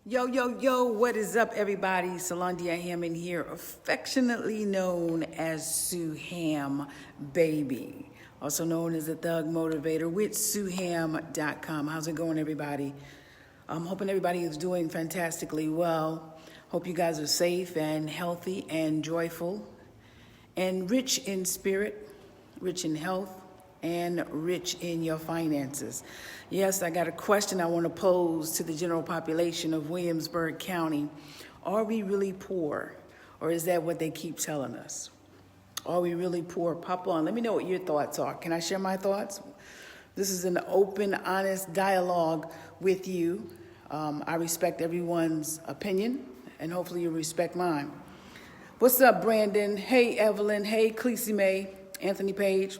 Yo, yo, yo, what is up, everybody? Salandia Hammond here, affectionately known as Sueham, baby. Also known as the Thug Motivator with sueham.com. How's it going, everybody? I'm hoping everybody is doing fantastically well. Hope you guys are safe and healthy and joyful and rich in spirit, rich in health, and rich in your finances. Yes, I got a question I want to pose to the general population of Williamsburg County. Are we really poor, or is that what they keep telling us? Are we really poor? Pop on, let me know what your thoughts are. Can I share my thoughts? This is an open, honest dialogue with you. I respect everyone's opinion, and hopefully you respect mine. What's up, Brandon? Hey, Evelyn. Hey, Clecy May, Anthony Page.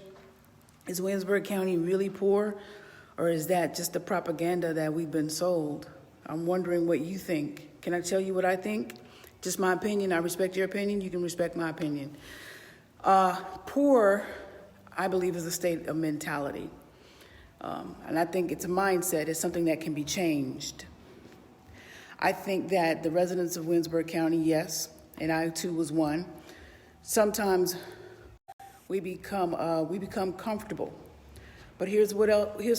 Is Williamsburg County really poor, or is that just the propaganda that we've been sold? I'm wondering what you think. Can I tell you what I think? Just my opinion. I respect your opinion. You can respect my opinion. Poor, I believe, is a state of mentality. And I think it's a mindset. It's something that can be changed. I think that the residents of Williamsburg County, yes, and I too was one, sometimes we become comfortable. But here's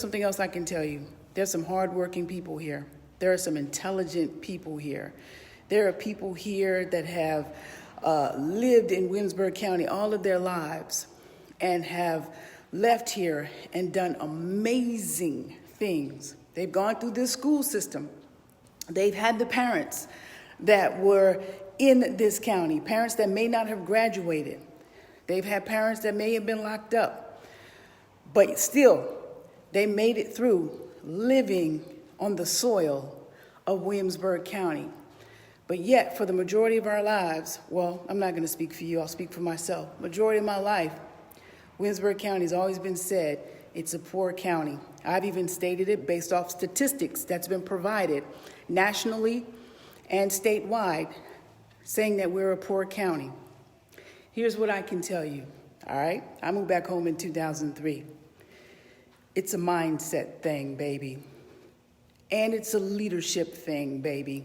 something else I can tell you. There's some hardworking people here. There are some intelligent people here. There are people here that have lived in Williamsburg County all of their lives and have left here and done amazing things. They've gone through this school system. They've had the parents that were in this county, parents that may not have graduated. They've had parents that may have been locked up, but still, they made it through living on the soil of Williamsburg County. But yet, for the majority of our lives, well, I'm not going to speak for you, I'll speak for myself. Majority of my life, Williamsburg County has always been said it's a poor county. I've even stated it based off statistics that's been provided nationally and statewide, saying that we're a poor county. Here's what I can tell you, all right? I moved back home in 2003. It's a mindset thing, baby. And it's a leadership thing, baby.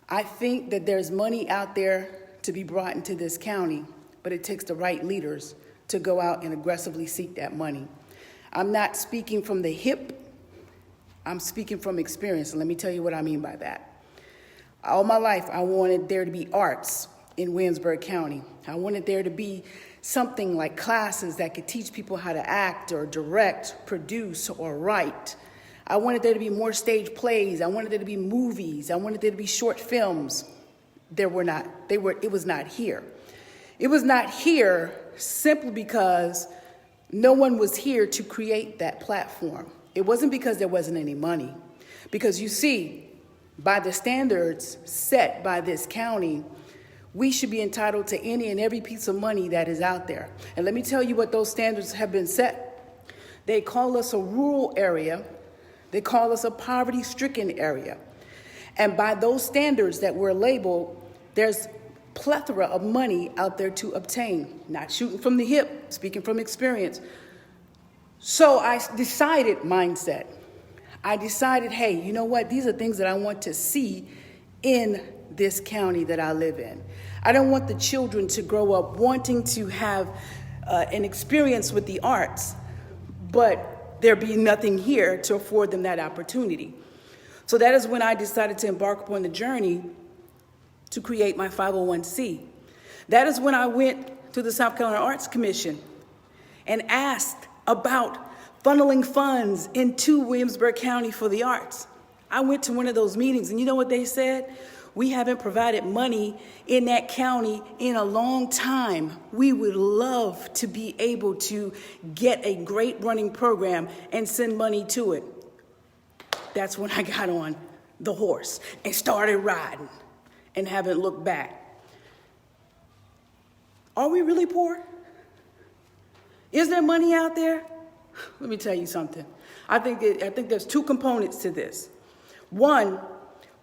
I think that there's money out there to be brought into this county, but it takes the right leaders to go out and aggressively seek that money. I'm not speaking from the hip. I'm speaking from experience, and let me tell you what I mean by that. All my life, I wanted there to be arts in Williamsburg County. I wanted there to be something like classes that could teach people how to act or direct, produce, or write. I wanted there to be more stage plays. I wanted there to be movies. I wanted there to be short films. It was not here. It was not here simply because no one was here to create that platform. It wasn't because there wasn't any money. Because you see, by the standards set by this county, we should be entitled to any and every piece of money that is out there. And let me tell you what those standards have been set. They call us a rural area. They call us a poverty-stricken area. And by those standards that we're labeled, there's plethora of money out there to obtain. Not shooting from the hip, speaking from experience. So I decided mindset. I decided, hey, you know what? These are things that I want to see in this county that I live in. I don't want the children to grow up wanting to have an experience with the arts, but there be nothing here to afford them that opportunity. So that is when I decided to embark upon the journey to create my 501c. That is when I went to the South Carolina Arts Commission and asked about funneling funds into Williamsburg County for the arts. I went to one of those meetings, and you know what they said? We haven't provided money in that county in a long time. We would love to be able to get a great running program and send money to it. That's when I got on the horse and started riding and haven't looked back. Are we really poor? Is there money out there? Let me tell you something. I think there's two components to this. One,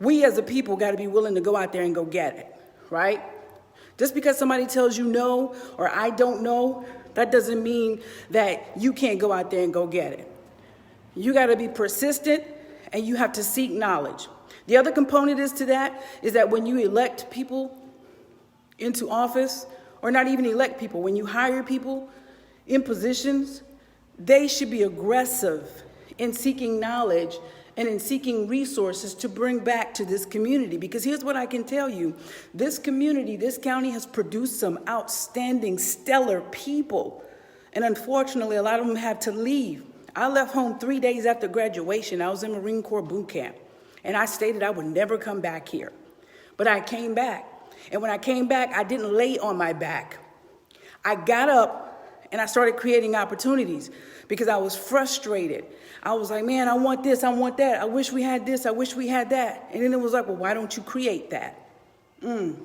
we as a people got to be willing to go out there and go get it, right? Just because somebody tells you no or I don't know, that doesn't mean that you can't go out there and go get it. You got to be persistent and you have to seek knowledge. The other component is that when you elect people into office, or not even elect people, when you hire people in positions, they should be aggressive in seeking knowledge and in seeking resources to bring back to this community. Because here's what I can tell you. This community, this county has produced some outstanding, stellar people. And unfortunately, a lot of them had to leave. I left home 3 days after graduation. I was in Marine Corps boot camp. And I stated I would never come back here. But I came back. And when I came back, I didn't lay on my back. I got up and I started creating opportunities because I was frustrated. I was like, man, I want this, I want that. I wish we had this, I wish we had that. And then it was like, well, why don't you create that? And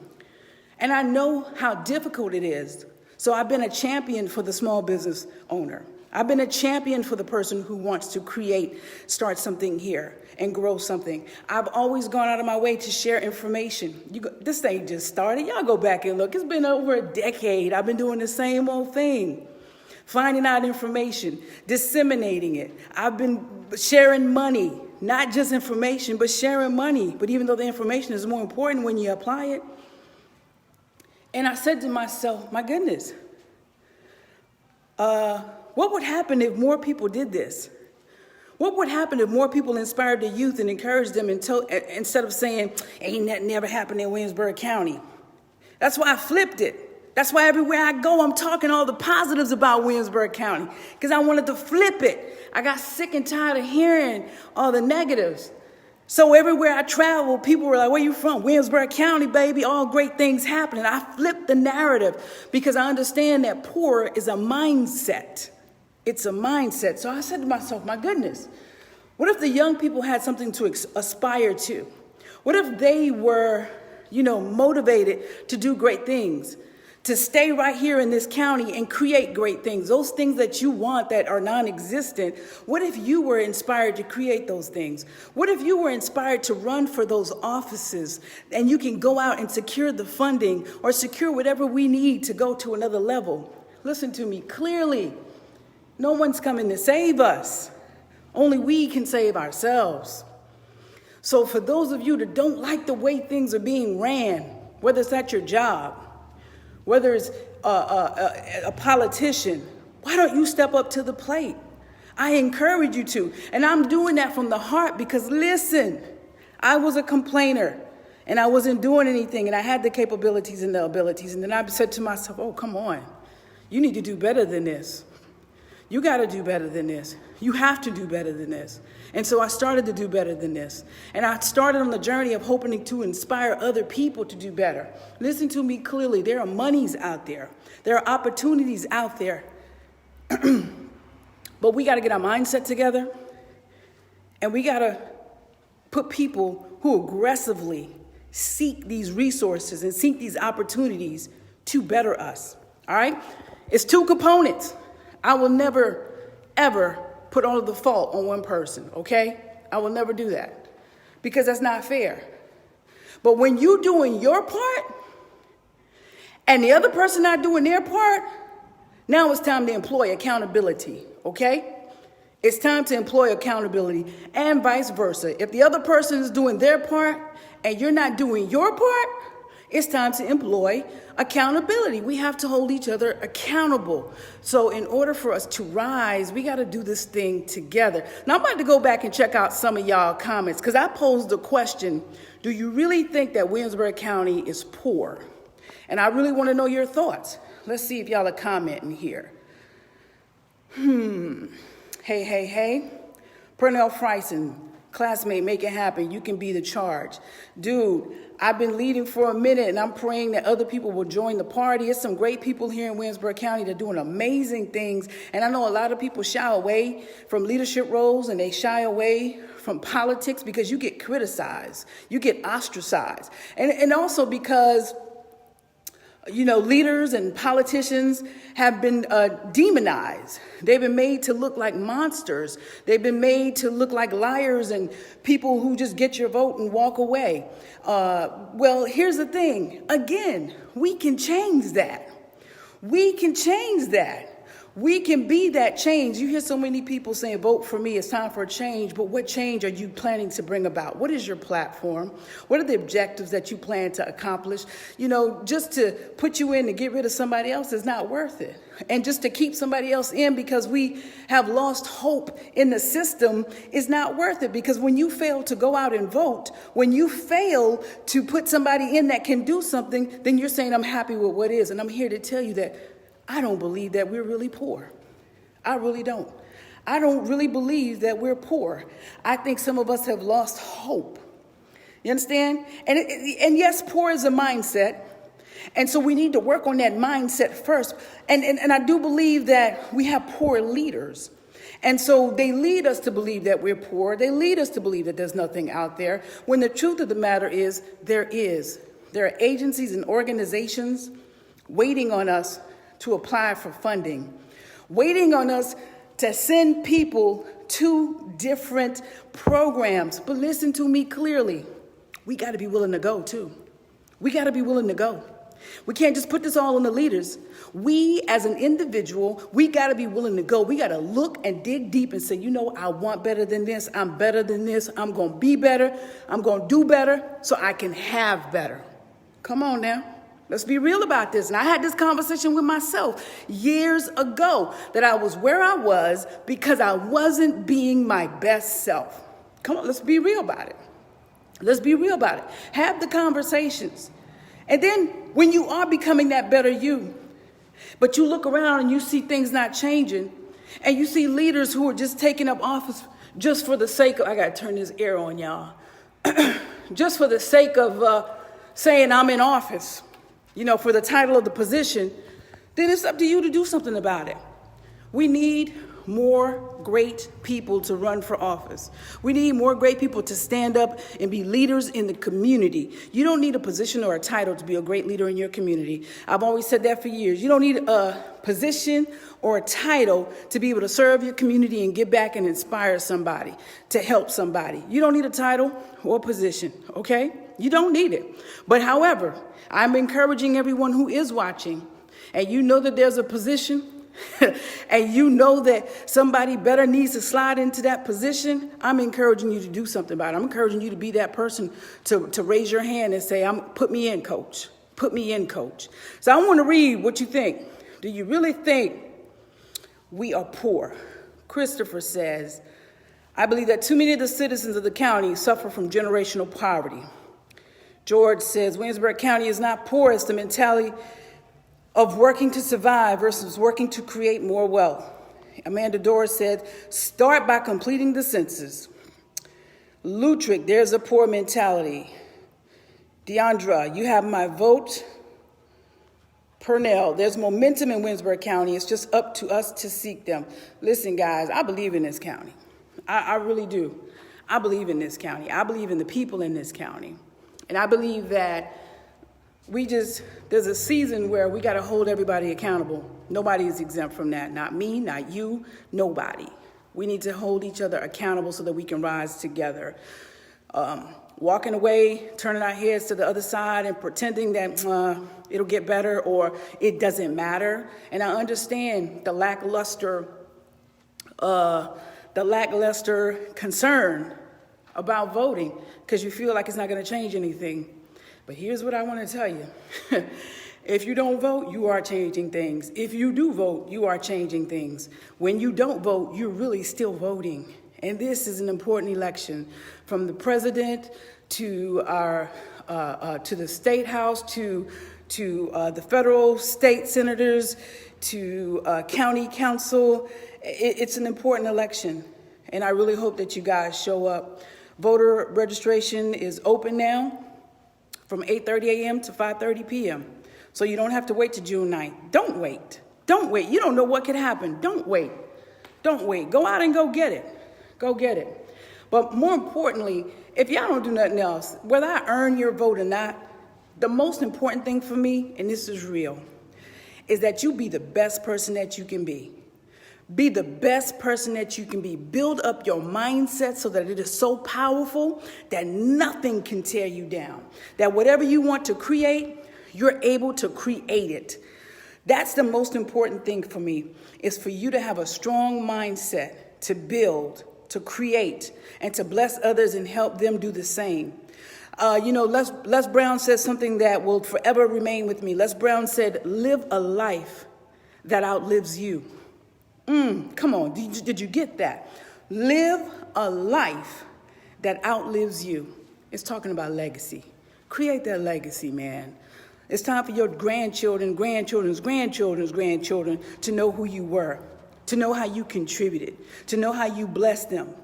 I know how difficult it is. So I've been a champion for the small business owner. I've been a champion for the person who wants to start something here and grow something. I've always gone out of my way to share information. This thing just started. Y'all go back and look. It's been over a decade. I've been doing the same old thing. Finding out information, disseminating it. I've been sharing money, not just information, but sharing money. But even though the information is more important when you apply it. And I said to myself, my goodness, what would happen if more people did this? What would happen if more people inspired the youth and encouraged them instead of saying, ain't nothing ever happened in Williamsburg County? That's why I flipped it. That's why everywhere I go, I'm talking all the positives about Williamsburg County, because I wanted to flip it. I got sick and tired of hearing all the negatives. So everywhere I travel, people were like, where you from? Williamsburg County, baby, all great things happening. I flipped the narrative because I understand that poor is a mindset. It's a mindset. So I said to myself, my goodness, what if the young people had something to aspire to? What if they were, motivated to do great things? To stay right here in this county and create great things, those things that you want that are non-existent. What if you were inspired to create those things? What if you were inspired to run for those offices and you can go out and secure the funding or secure whatever we need to go to another level? Listen to me clearly. No one's coming to save us. Only we can save ourselves. So for those of you that don't like the way things are being ran, whether it's at your job, whether it's a politician, why don't you step up to the plate? I encourage you to. And I'm doing that from the heart because, listen, I was a complainer and I wasn't doing anything and I had the capabilities and the abilities. And then I said to myself, oh, come on. You need to do better than this. You got to do better than this. You have to do better than this. And so I started to do better than this. And I started on the journey of hoping to inspire other people to do better. Listen to me clearly. There are monies out there. There are opportunities out there. But we got to get our mindset together. And we got to put people who aggressively seek these resources and seek these opportunities to better us. All right? It's two components. I will never, ever put all of the fault on one person, okay? I will never do that because that's not fair. But when you're doing your part and the other person not doing their part, now it's time to employ accountability, okay? It's time to employ accountability and vice versa. If the other person is doing their part and you're not doing your part, it's time to employ accountability. We have to hold each other accountable. So in order for us to rise, we got to do this thing together. Now, I'm about to go back and check out some of y'all comments because I posed the question, do you really think that Williamsburg County is poor? And I really want to know your thoughts. Let's see if y'all are commenting here. Hey. Pernell Friesen, classmate, make it happen. You can be the charge. Dude, I've been leading for a minute and I'm praying that other people will join the party. There's some great people here in Williamsburg County that are doing amazing things. And I know a lot of people shy away from leadership roles and they shy away from politics because you get criticized. You get ostracized. And also because leaders and politicians have been demonized. They've been made to look like monsters. They've been made to look like liars and people who just get your vote and walk away. Well, here's the thing. Again, we can change that. We can change that. We can be that change. You hear so many people saying, vote for me, it's time for a change, but what change are you planning to bring about? What is your platform? What are the objectives that you plan to accomplish? You know, just to put you in to get rid of somebody else is not worth it. And just to keep somebody else in because we have lost hope in the system is not worth it. Because when you fail to go out and vote, when you fail to put somebody in that can do something, then you're saying, I'm happy with what is. And I'm here to tell you that I don't believe that we're really poor. I really don't. I don't really believe that we're poor. I think some of us have lost hope. You understand? And yes, poor is a mindset. And so we need to work on that mindset first. And I do believe that we have poor leaders. And so they lead us to believe that we're poor. They lead us to believe that there's nothing out there. When the truth of the matter is, there is. There are agencies and organizations waiting on us to apply for funding, waiting on us to send people to different programs. But listen to me clearly. We got to be willing to go too. We got to be willing to go. We can't just put this all on the leaders. We as an individual, we got to be willing to go. We got to look and dig deep and say, you know, I want better than this. I'm better than this. I'm going to be better. I'm going to do better so I can have better. Come on now. Let's be real about this. And I had this conversation with myself years ago that I was where I was because I wasn't being my best self. Come on, let's be real about it. Let's be real about it. Have the conversations. And then when you are becoming that better you, but you look around and you see things not changing, and you see leaders who are just taking up office just for the sake of, I got to turn this air on, y'all, just for the sake of saying I'm in office. You know, for the title of the position, then it's up to you to do something about it. We need more great people to run for office. We need more great people to stand up and be leaders in the community. You don't need a position or a title to be a great leader in your community. I've always said that for years. You don't need a position or a title to be able to serve your community and give back and inspire somebody, to help somebody. You don't need a title or a position, okay? You don't need it. But however, I'm encouraging everyone who is watching, and you know that there's a position, and you know that somebody better needs to slide into that position, I'm encouraging you to do something about it. I'm encouraging you to be that person to raise your hand and say, put me in, coach. Put me in, coach. So I want to read what you think. Do you really think we are poor? Christopher says, I believe that too many of the citizens of the county suffer from generational poverty. George says, Williamsburg County is not poor. It's the mentality of working to survive versus working to create more wealth. Amanda Doris said, start by completing the census. Lutrick, there's a poor mentality. Deandra, you have my vote. Purnell, there's momentum in Williamsburg County. It's just up to us to seek them. Listen, guys, I believe in this county. I really do. I believe in this county. I believe in the people in this county. And I believe that there's a season where we got to hold everybody accountable. Nobody is exempt from that. Not me, not you, nobody. We need to hold each other accountable so that we can rise together. Walking away, turning our heads to the other side and pretending that it'll get better or it doesn't matter. And I understand the lackluster concern about voting because you feel like it's not going to change anything. But here's what I want to tell you. If you don't vote, you are changing things. If you do vote, you are changing things. When you don't vote, you're really still voting. And this is an important election, from the president to to the state house, to the federal state senators, to county council. It's an important election. And I really hope that you guys show up. Voter registration is open now from 8:30 a.m. to 5:30 p.m. So you don't have to wait to June 9th. Don't wait. Don't wait. You don't know what could happen. Don't wait. Don't wait. Go out and go get it. Go get it. But more importantly, if y'all don't do nothing else, whether I earn your vote or not, the most important thing for me, and this is real, is that you be the best person that you can be. Be the best person that you can be. Build up your mindset so that it is so powerful that nothing can tear you down. That whatever you want to create, you're able to create it. That's the most important thing for me, is for you to have a strong mindset to build, to create, and to bless others and help them do the same. Les Brown says something that will forever remain with me. Les Brown said, live a life that outlives you. Come on, did you get that? Live a life that outlives you. It's talking about legacy. Create that legacy, man. It's time for your grandchildren, grandchildren's grandchildren's grandchildren to know who you were, to know how you contributed, to know how you blessed them.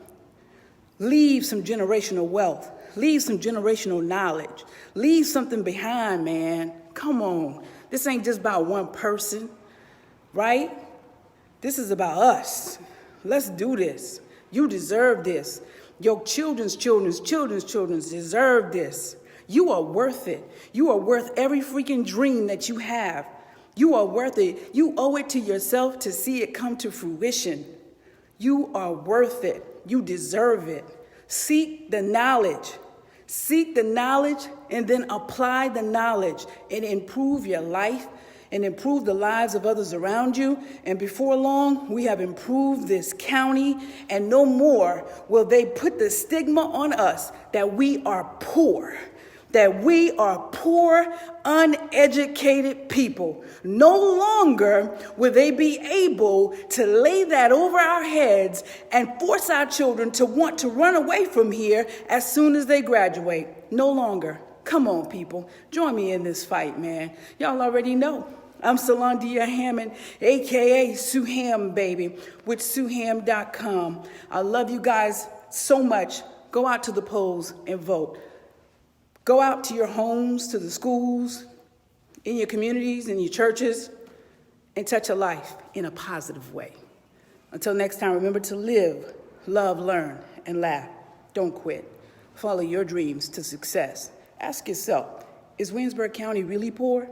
Leave some generational wealth. Leave some generational knowledge. Leave something behind, man. Come on. This ain't just about one person, right? This is about us. Let's do this. You deserve this. Your children's children's children's children deserve this. You are worth it. You are worth every freaking dream that you have. You are worth it. You owe it to yourself to see it come to fruition. You are worth it. You deserve it. Seek the knowledge. Seek the knowledge and then apply the knowledge and improve your life and improve the lives of others around you. And before long, we have improved this county, and no more will they put the stigma on us that we are poor. That we are poor, uneducated people. No longer will they be able to lay that over our heads and force our children to want to run away from here as soon as they graduate. No longer. Come on, people. Join me in this fight, man. Y'all already know. I'm Salandia Hammond, a.k.a. Sueham, baby, with sueham.com. I love you guys so much. Go out to the polls and vote. Go out to your homes, to the schools, in your communities, in your churches, and touch a life in a positive way. Until next time, remember to live, love, learn, and laugh. Don't quit. Follow your dreams to success. Ask yourself, is Williamsburg County really poor?